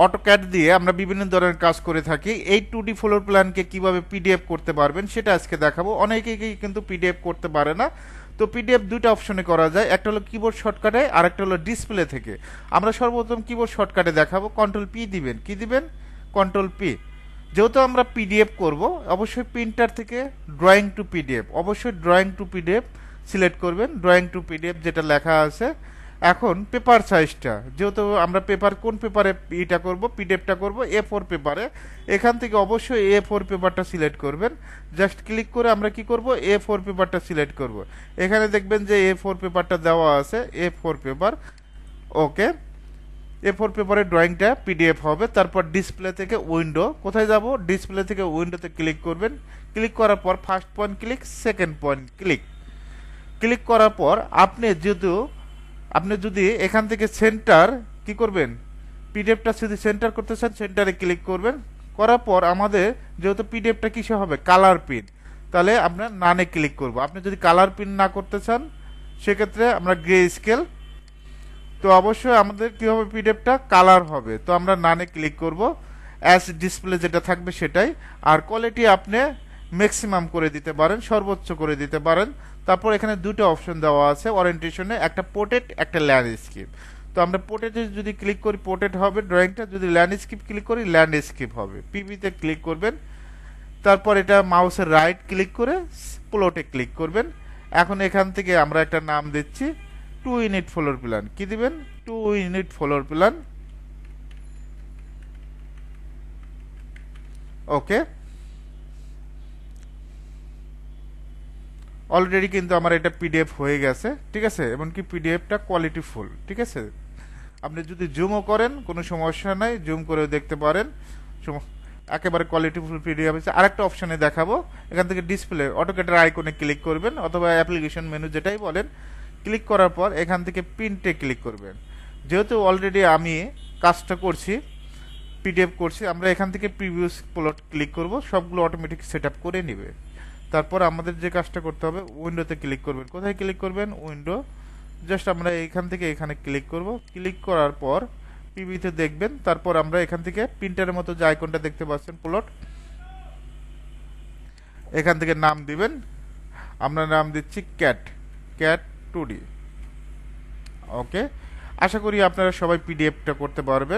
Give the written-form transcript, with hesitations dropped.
AutoCAD দিয়ে আমরা বিভিন্ন ধরনের কাজ করে থাকি। এই 2D ফ্লোর প্ল্যানকে কিভাবে পিডিএফ করতে পারবেন সেটা আজকে দেখাবো। অনেকেই কিন্তু পিডিএফ করতে পারে না। তো পিডিএফ দুইটা অপশনে করা যায়, একটা হলো কিবোর্ড শর্টকাটে আর একটা হলো ডিসপ্লে থেকে। আমরা সর্বপ্রথম কিবোর্ড শর্টকাটে দেখাবো। কন্ট্রোল পি দিবেন। কি দিবেন? Control P. যেহেতু আমরা পিডিএফ করব, অবশ্যই প্রিন্টার থেকে ড্রয়িং টু পিডিএফ, অবশ্যই ড্রয়িং টু পিডিএফ সিলেক্ট করবেন। ড্রয়িং টু পিডিএফ যেটা লেখা আছে। এখন পেপার সাইজটা, যেহেতু আমরা পেপার কোন পেপারে এটা করব, পিডিএফটা করব A4 পেপারে, এখান থেকে অবশ্যই A4 পেপারটা সিলেক্ট করবেন। জাস্ট ক্লিক করে আমরা কি করব, A4 পেপারটা সিলেক্ট করব। এখানে দেখবেন যে A4 পেপারটা দেওয়া আছে, A4 পেপার। ওকে, A4 পেপারের ড্রয়িংটা পিডিএফ হবে। তারপর ডিসপ্লে থেকে উইন্ডো, কোথায় যাব? ডিসপ্লে থেকে উইন্ডোতে ক্লিক করবেন। ক্লিক করার পর first point click, second point click. Click করার পর আপনি যদি এখান থেকে সেন্টার কি করবেন, পিডিএফটা যদি সেন্টার করতে চান সেন্টারে ক্লিক করবেন। করার পর আমাদের যেহেতু পিডিএফটা কিসে হবে, কালার প্রিন্ট, তাহলে আমরা নানে ক্লিক করব। আপনি যদি কালার প্রিন্ট না করতে চান সেক্ষেত্রে আমরা গ্রে স্কেল। তো অবশ্যই আমাদের কি হবে, পিডিএফটা কালার হবে। তো আমরা নানে ক্লিক করব। অ্যাজ ডিসপ্লে যেটা থাকবে সেটাই। আর কোয়ালিটি আপনি ম্যাক্সিমাম করে দিতে পারেন, সর্বোচ্চ করে দিতে পারেন। তারপর এখানে দুটো অপশন দেওয়া আছে ওরিয়েন্টেশনে, একটা পোর্ট্রেট, একটা ল্যান্ডস্কেপ। তো আমরা পোর্ট্রেটে যদি ক্লিক করি পোর্ট্রেট হবে ড্রয়িংটা, যদি ল্যান্ডস্কেপ ক্লিক করি ল্যান্ডস্কেপ হবে। পিভিতে ক্লিক করবেন। তারপর এটা মাউসের রাইট ক্লিক করে প্লটে ক্লিক করবেন। এখন এখান থেকে আমরা একটা নাম দিচ্ছি 2 ইউনিট ফ্লোর প্ল্যান। কি দিবেন? 2 ইউনিট ফ্লোর প্ল্যান। ওকে, অলরেডি কিন্তু আমার এটা পিডিএফ হয়ে গেছে, ঠিক আছে। এমনকি পিডিএফটা কোয়ালিটি ফুল, ঠিক আছে। আপনি যদি জুমও করেন কোনো সমস্যা নাই, জুম করেও দেখতে পারেন। একেবারে কোয়ালিটি ফুল পিডিএফ আছে। আরেকটা অপশনে দেখাবো, এখান থেকে ডিসপ্লে অটোক্যাডের আইকনে ক্লিক করবেন অথবা অ্যাপ্লিকেশন মেনু যেটাই বলেন। ক্লিক করার পর এখান থেকে প্রিন্টে ক্লিক করবেন। যেহেতু অলরেডি আমি কাজটা করছি, পিডিএফ করছি, আমরা এখান থেকে প্রিভিউস প্লট ক্লিক করব, সবগুলো অটোমেটিক সেট আপ করে নেবে। তারপর আমাদের যে কাজটা করতে হবে, উইন্ডোতে ক্লিক করবেন। কোথায় ক্লিক করবেন? উইন্ডো। জাস্ট আমরা এখান থেকে এখানে ক্লিক করব। ক্লিক করার পর পিভিতে দেখবেন। তারপর আমরা এখান থেকে প্রিন্টারের মতো যে আইকনটা দেখতে পাচ্ছেন প্লট, এখান থেকে নাম দিবেন। আমরা নাম দিচ্ছি ক্যাট, ক্যাট 2D। ওকে, আশা করি আপনারা সবাই পিডিএফটা করতে পারবেন।